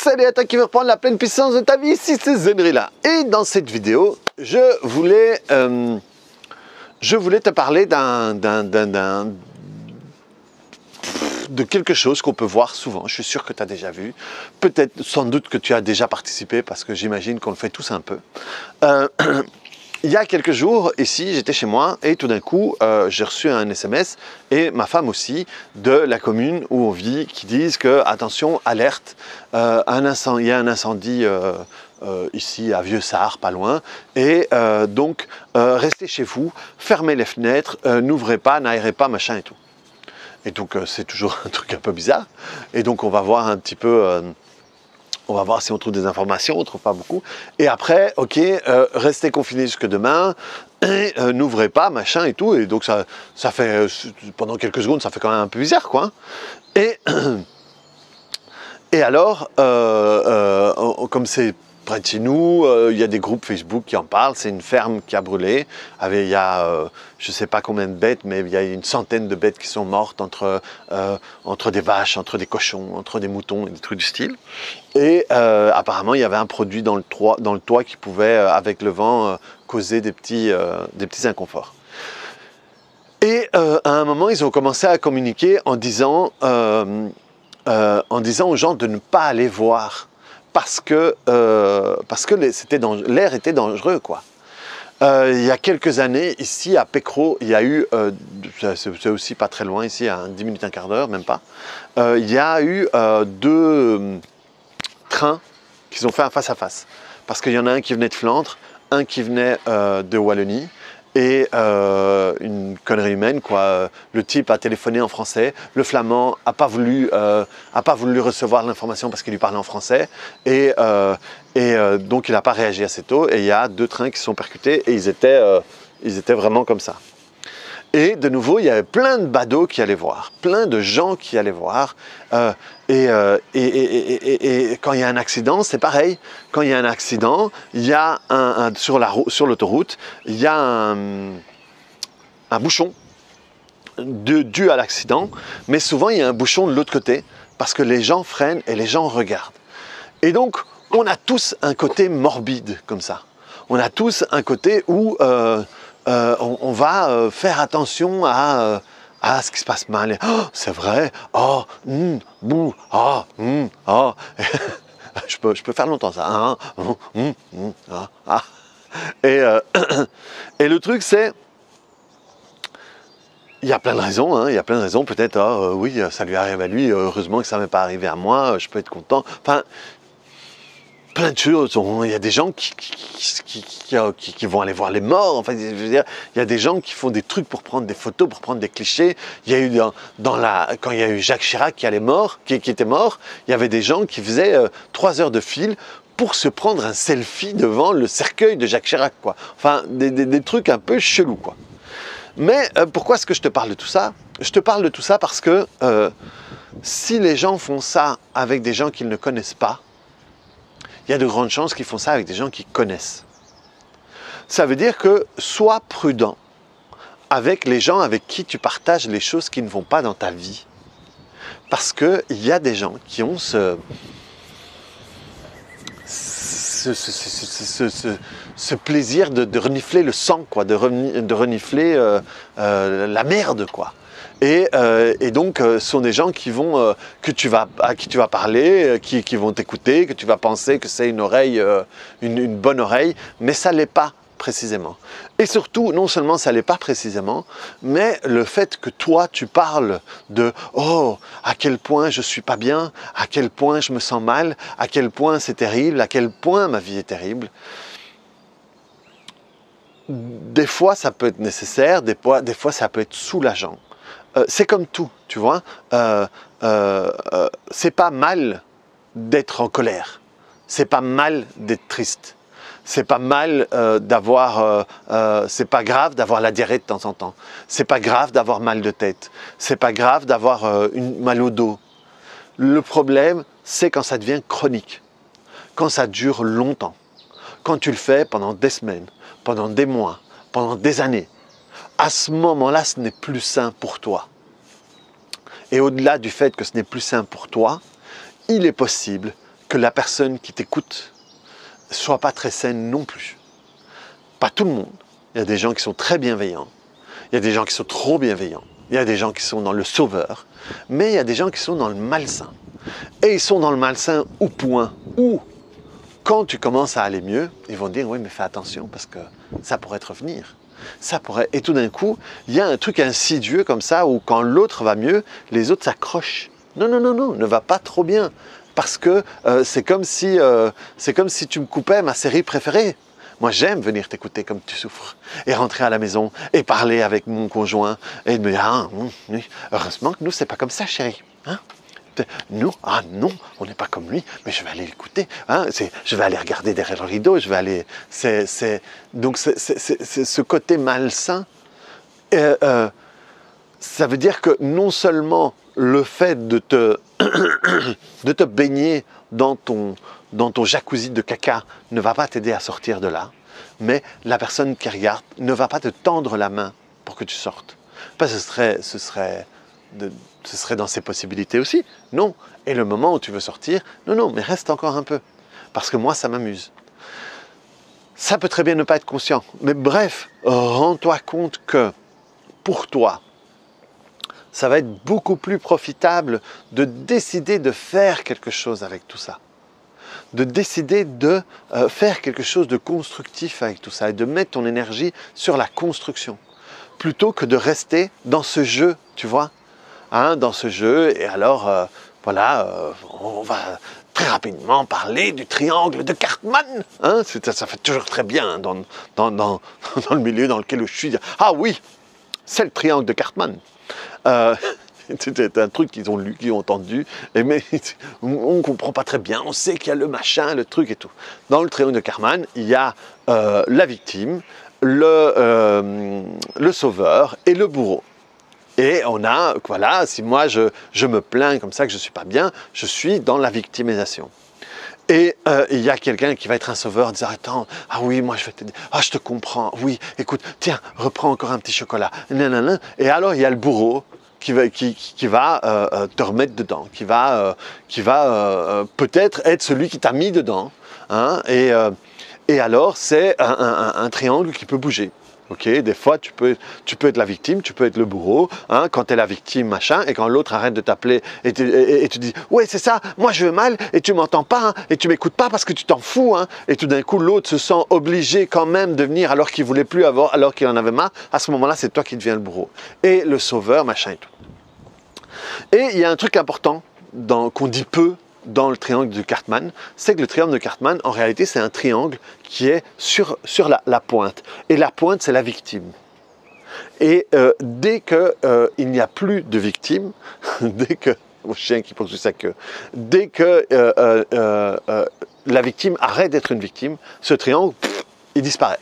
Salut à toi qui veut reprendre la pleine puissance de ta vie, ici c'est Zenrila. Et dans cette vidéo, je voulais te parler de quelque chose qu'on peut voir souvent. Je suis sûr que tu as déjà vu. Peut-être, sans doute que tu as déjà participé, parce que j'imagine qu'on le fait tous un peu. Il y a quelques jours, ici, j'étais chez moi et tout d'un coup, j'ai reçu un SMS et ma femme aussi de la commune où on vit qui disent que, attention, alerte, il y a un incendie ici à Vieux-Sart, pas loin, et donc restez chez vous, fermez les fenêtres, n'ouvrez pas, n'aérez pas, machin et tout. Et donc c'est toujours un truc un peu bizarre. Et donc on va voir un petit peu... on va voir si on trouve des informations, on ne trouve pas beaucoup. Et après, ok, restez confinés jusque demain, et n'ouvrez pas, machin et tout. Et donc ça fait, pendant quelques secondes, ça fait quand même un peu bizarre, quoi. Et alors, comme c'est près de chez nous, il y a des groupes Facebook qui en parlent. C'est une ferme qui a brûlé. Il y a, je ne sais pas combien de bêtes, mais il y a une centaine de bêtes qui sont mortes entre des vaches, entre des cochons, entre des moutons et des trucs du style. Et apparemment, il y avait un produit dans le toit qui pouvait, avec le vent, causer des petits inconforts. Et à un moment, ils ont commencé à communiquer en disant aux gens de ne pas aller voir parce que l'air était dangereux, quoi. Il y a quelques années, ici à Pécro, il y a eu, c'est aussi pas très loin ici, à 10 minutes, un quart d'heure, même pas, il y a eu deux trains qui ont fait un face-à-face. Parce qu'il y en a un qui venait de Flandre, un qui venait de Wallonie, et une connerie humaine, quoi. Le type a téléphoné en français, le flamand n'a pas voulu recevoir l'information parce qu'il lui parlait en français, et donc il n'a pas réagi assez tôt, et il y a deux trains qui se sont percutés, et ils étaient vraiment comme ça. Et de nouveau, il y avait plein de badauds qui allaient voir, plein de gens qui allaient voir. Et quand il y a un accident, c'est pareil. Quand il y a un accident, il y a sur l'autoroute, il y a un bouchon dû à l'accident. Mais souvent, il y a un bouchon de l'autre côté parce que les gens freinent et les gens regardent. Et donc, on a tous un côté morbide comme ça. On a tous un côté où... on va faire attention à ce qui se passe mal. Oh, c'est vrai. Oh, bouh, oh, oh. je peux faire longtemps ça. Hein, ah. Et le truc, c'est... Il y a plein de raisons, hein, il y a plein de raisons. Peut-être, oui, ça lui arrive à lui, heureusement que ça ne m'est pas arrivé à moi, je peux être content. Enfin, plein de choses. Il y a des gens qui vont aller voir les morts. Enfin, je veux dire, il y a des gens qui font des trucs pour prendre des photos, pour prendre des clichés. Il y a eu quand il y a eu Jacques Chirac qui était mort, il y avait des gens qui faisaient 3 heures de fil pour se prendre un selfie devant le cercueil de Jacques Chirac, quoi. Enfin, des trucs un peu chelous, quoi. Mais pourquoi est-ce que je te parle de tout ça? Je te parle de tout ça parce que si les gens font ça avec des gens qu'ils ne connaissent pas, il y a de grandes chances qu'ils font ça avec des gens qu'ils connaissent. Ça veut dire que sois prudent avec les gens avec qui tu partages les choses qui ne vont pas dans ta vie. Parce qu'il y a des gens qui ont ce plaisir de renifler le sang, quoi, de renifler la merde, quoi. Et donc, ce sont des gens qui vont, à qui tu vas parler, qui vont t'écouter, que tu vas penser que c'est une oreille, une bonne oreille, mais ça ne l'est pas précisément. Et surtout, non seulement ça ne l'est pas précisément, mais le fait que toi, tu parles de « Oh, à quel point je ne suis pas bien, à quel point je me sens mal, à quel point c'est terrible, à quel point ma vie est terrible », des fois, ça peut être nécessaire, des fois, ça peut être soulageant. C'est comme tout, tu vois. C'est pas mal d'être en colère. C'est pas mal d'être triste. C'est pas mal c'est pas grave d'avoir la diarrhée de temps en temps. C'est pas grave d'avoir mal de tête. C'est pas grave d'avoir mal au dos. Le problème, c'est quand ça devient chronique. Quand ça dure longtemps. Quand tu le fais pendant des semaines, pendant des mois, pendant des années. À ce moment-là, ce n'est plus sain pour toi. Et au-delà du fait que ce n'est plus sain pour toi, il est possible que la personne qui t'écoute soit pas très saine non plus. Pas tout le monde. Il y a des gens qui sont très bienveillants. Il y a des gens qui sont trop bienveillants. Il y a des gens qui sont dans le sauveur. Mais il y a des gens qui sont dans le malsain. Et ils sont dans le malsain au point où, quand tu commences à aller mieux, ils vont dire « oui, mais fais attention parce que ça pourrait te revenir ». Ça pourrait... Et tout d'un coup, il y a un truc insidieux comme ça où quand l'autre va mieux, les autres s'accrochent. Non, non, non, non, ne va pas trop bien. Parce que c'est comme si tu me coupais ma série préférée. Moi, j'aime venir t'écouter comme tu souffres et rentrer à la maison et parler avec mon conjoint et me dire « ah, oui, heureusement que nous, c'est pas comme ça, chérie. Hein? Nous, ah non, on n'est pas comme lui, mais je vais aller l'écouter, hein, je vais aller regarder derrière le rideau, je vais aller... Donc, ce côté malsain, ça veut dire que non seulement le fait de te baigner dans ton jacuzzi de caca ne va pas t'aider à sortir de là, mais la personne qui regarde ne va pas te tendre la main pour que tu sortes. Parce que ce serait dans ses possibilités aussi. Non. Et le moment où tu veux sortir, non, non, mais reste encore un peu. Parce que moi, ça m'amuse. Ça peut très bien ne pas être conscient. Mais bref, rends-toi compte que pour toi, ça va être beaucoup plus profitable de décider de faire quelque chose avec tout ça. De décider de faire quelque chose de constructif avec tout ça et de mettre ton énergie sur la construction. Plutôt que de rester dans ce jeu, tu vois. Hein, dans ce jeu, et alors, on va très rapidement parler du triangle de Cartman. Hein, ça fait toujours très bien dans le milieu dans lequel je suis. Ah oui, c'est le triangle de Cartman. C'est un truc qu'ils ont lu, qu'ils ont entendu, mais on ne comprend pas très bien, on sait qu'il y a le machin, le truc et tout. Dans le triangle de Cartman, il y a la victime, le sauveur et le bourreau. Et on a, voilà, si moi je me plains comme ça que je ne suis pas bien, je suis dans la victimisation. Et il y a quelqu'un qui va être un sauveur, dire attends, ah oui, moi je vais t'aider, ah je te comprends, oui, écoute, tiens, reprends encore un petit chocolat, nanana. Et alors il y a le bourreau qui va te remettre dedans, qui va peut-être être celui qui t'a mis dedans, hein, et alors c'est un triangle qui peut bouger. Ok, des fois, tu peux être la victime, tu peux être le bourreau, hein, quand tu es la victime, machin, et quand l'autre arrête de t'appeler et tu dis « Ouais, c'est ça, moi je veux mal, et tu m'entends pas, hein, et tu m'écoutes pas parce que tu t'en fous, hein. » Et tout d'un coup, l'autre se sent obligé quand même de venir alors qu'il voulait plus avoir, alors qu'il en avait marre. À ce moment-là, c'est toi qui deviens le bourreau. Et le sauveur, machin et tout. Et il y a un truc important qu'on dit peu dans le triangle de Cartman, c'est que le triangle de Cartman, en réalité, c'est un triangle qui est sur la pointe. Et la pointe, c'est la victime. Et dès qu'il n'y a plus de victime, dès que... Mon chien qui poursuit sa queue. Dès que la victime arrête d'être une victime, ce triangle, il disparaît.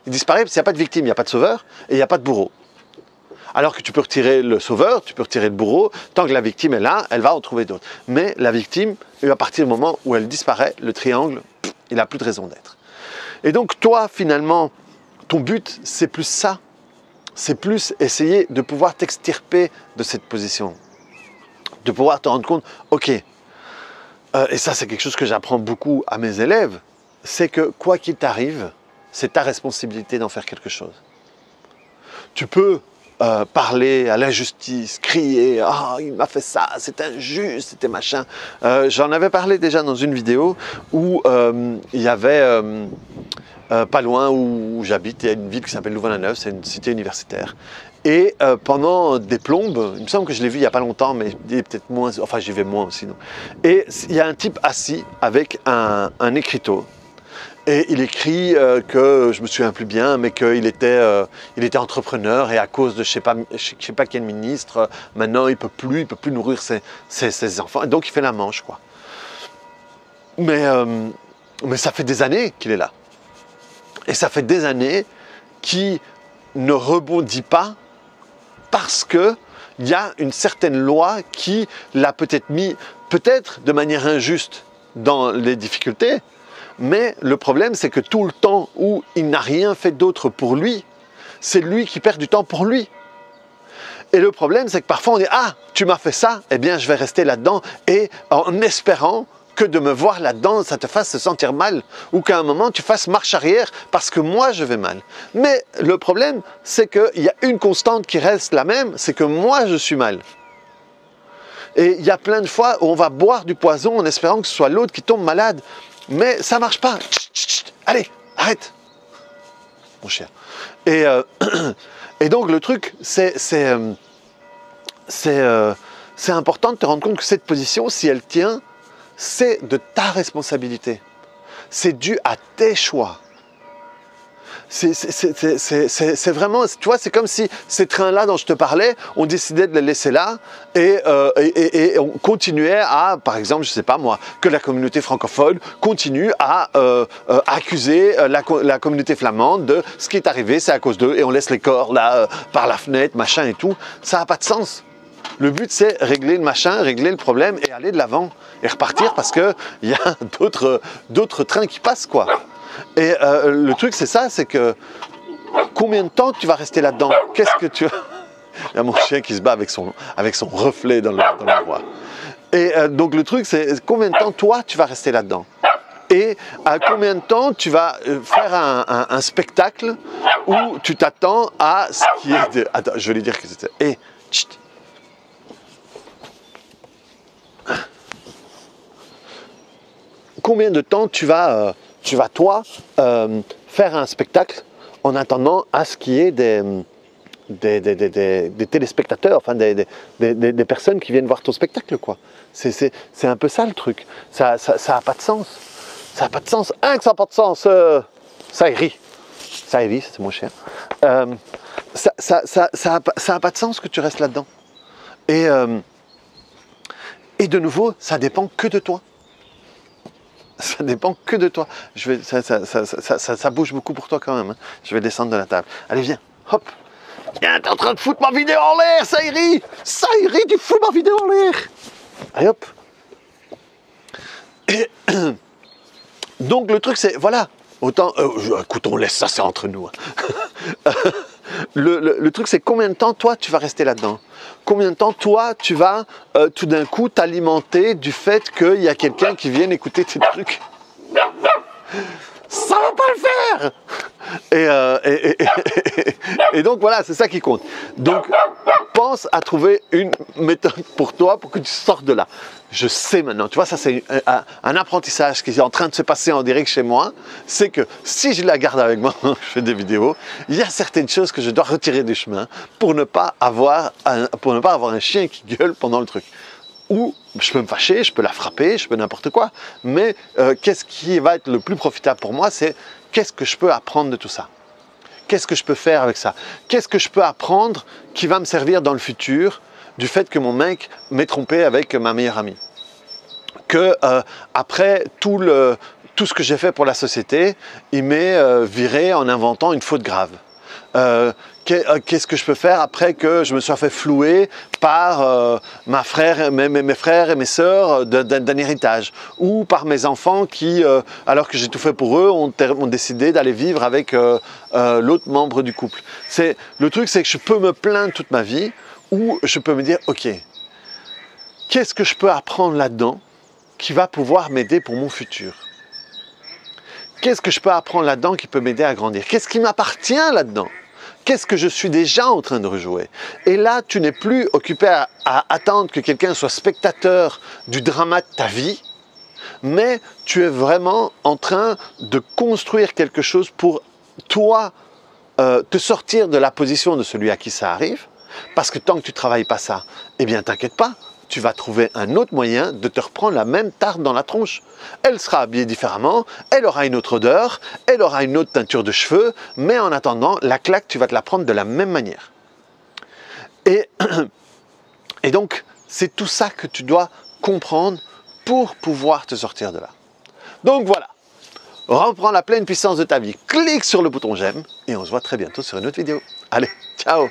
Il disparaît parce qu'il n'y a pas de victime, il n'y a pas de sauveur et il n'y a pas de bourreau. Alors que tu peux retirer le sauveur, tu peux retirer le bourreau, tant que la victime est là, elle va en trouver d'autres. Mais la victime, à partir du moment où elle disparaît, le triangle, il n'a plus de raison d'être. Et donc toi, finalement, ton but, c'est plus ça. C'est plus essayer de pouvoir t'extirper de cette position. De pouvoir te rendre compte, ok, et ça c'est quelque chose que j'apprends beaucoup à mes élèves, c'est que quoi qu'il t'arrive, c'est ta responsabilité d'en faire quelque chose. Tu peux parler à l'injustice, crier « Ah, il m'a fait ça, c'est injuste, c'était machin ». J'en avais parlé déjà dans une vidéo où il y avait, pas loin où j'habite, il y a une ville qui s'appelle Louvain-la-Neuve, c'est une cité universitaire. Et pendant des plombes, il me semble que je l'ai vu il n'y a pas longtemps, mais il est peut-être moins, enfin j'y vais moins aussi. Non. Et il y a un type assis avec un écriteau. Et il écrit que, je me souviens plus bien, mais qu'il était entrepreneur et à cause de je sais pas quel ministre, maintenant il peut plus nourrir ses enfants. Et donc il fait la manche, quoi. Mais ça fait des années qu'il est là. Et ça fait des années qu'il ne rebondit pas parce qu'il y a une certaine loi qui l'a peut-être mis, peut-être de manière injuste, dans les difficultés. Mais le problème, c'est que tout le temps où il n'a rien fait d'autre pour lui, c'est lui qui perd du temps pour lui. Et le problème, c'est que parfois on dit « Ah, tu m'as fait ça, eh bien je vais rester là-dedans » et en espérant que de me voir là-dedans, ça te fasse se sentir mal, ou qu'à un moment tu fasses marche arrière parce que moi je vais mal. Mais le problème, c'est qu'il y a une constante qui reste la même, c'est que moi je suis mal. Et il y a plein de fois où on va boire du poison en espérant que ce soit l'autre qui tombe malade, mais ça marche pas. Chut, chut, chut. Allez, arrête, mon chien. Et donc le truc, c'est important de te rendre compte que cette position, si elle tient, c'est de ta responsabilité. C'est dû à tes choix. C'est vraiment, tu vois, c'est comme si ces trains-là dont je te parlais, on décidait de les laisser là et on continuait à, par exemple, je sais pas moi, que la communauté francophone continue à accuser la communauté flamande de ce qui est arrivé, c'est à cause d'eux, et on laisse les corps là par la fenêtre, machin et tout. Ça n'a pas de sens. Le but, c'est régler le machin, régler le problème et aller de l'avant et repartir parce qu'il y a d'autres trains qui passent, quoi. Et le truc, c'est ça, c'est que combien de temps tu vas rester là-dedans? Qu'est-ce que tu... Il y a mon chien qui se bat avec son reflet dans le miroir. Et donc le truc, c'est combien de temps, toi, tu vas rester là-dedans? Et à combien de temps tu vas faire un spectacle où tu t'attends à ce qui est de... Attends, je vais lui dire que c'était... Et... Chut. Combien de temps tu vas toi, faire un spectacle en attendant à ce qu'il y ait des téléspectateurs, enfin des personnes qui viennent voir ton spectacle, quoi. C'est un peu ça le truc. Ça a pas de sens. Ça n'a pas de sens. Que ça n'a pas de sens. Ça irit. Ça irit, c'est mon chien. Ça a pas de sens que tu restes là-dedans. Et de nouveau, ça dépend que de toi. Ça dépend que de toi. Ça bouge beaucoup pour toi quand même. Hein. Je vais descendre de la table. Allez, viens. Hop. Viens, t'es en train de foutre ma vidéo en l'air. Ça irit. Ça irit, tu fous ma vidéo en l'air. Allez, hop. Et donc, le truc, c'est... Voilà. Autant... écoute, on laisse ça, c'est entre nous. Hein. Le truc, c'est combien de temps, toi, tu vas rester là-dedans? Combien de temps, toi, tu vas tout d'un coup t'alimenter du fait qu'il y a quelqu'un qui vienne écouter tes trucs? Ça va pas le faire! Et donc, voilà, c'est ça qui compte. Donc, pense à trouver une méthode pour toi, pour que tu sortes de là. Je sais maintenant, tu vois, ça c'est un apprentissage qui est en train de se passer en direct chez moi, c'est que si je la garde avec moi, je fais des vidéos, il y a certaines choses que je dois retirer du chemin pour ne pas avoir un chien qui gueule pendant le truc. Ou je peux me fâcher, je peux la frapper, je peux n'importe quoi, mais qu'est-ce qui va être le plus profitable pour moi, c'est qu'est-ce que je peux apprendre de tout ça? Qu'est-ce que je peux faire avec ça? Qu'est-ce que je peux apprendre qui va me servir dans le futur du fait que mon mec m'ait trompé avec ma meilleure amie? Que après tout ce que j'ai fait pour la société, il m'est viré en inventant une faute grave. Qu'est-ce que je peux faire après que je me sois fait flouer par mes frères et mes sœurs d'un héritage, ou par mes enfants qui, alors que j'ai tout fait pour eux, ont décidé d'aller vivre avec l'autre membre du couple. Le truc, c'est que je peux me plaindre toute ma vie, ou je peux me dire, ok, qu'est-ce que je peux apprendre là-dedans qui va pouvoir m'aider pour mon futur? Qu'est-ce que je peux apprendre là-dedans qui peut m'aider à grandir? Qu'est-ce qui m'appartient là-dedans? Qu'est-ce que je suis déjà en train de rejouer? Et là, tu n'es plus occupé à attendre que quelqu'un soit spectateur du drama de ta vie, mais tu es vraiment en train de construire quelque chose pour toi, te sortir de la position de celui à qui ça arrive, parce que tant que tu ne travailles pas ça, eh bien t'inquiète pas, tu vas trouver un autre moyen de te reprendre la même tarte dans la tronche. Elle sera habillée différemment, elle aura une autre odeur, elle aura une autre teinture de cheveux, mais en attendant, la claque, tu vas te la prendre de la même manière. Et donc, c'est tout ça que tu dois comprendre pour pouvoir te sortir de là. Donc voilà, reprends la pleine puissance de ta vie, clique sur le bouton j'aime et on se voit très bientôt sur une autre vidéo. Allez, ciao!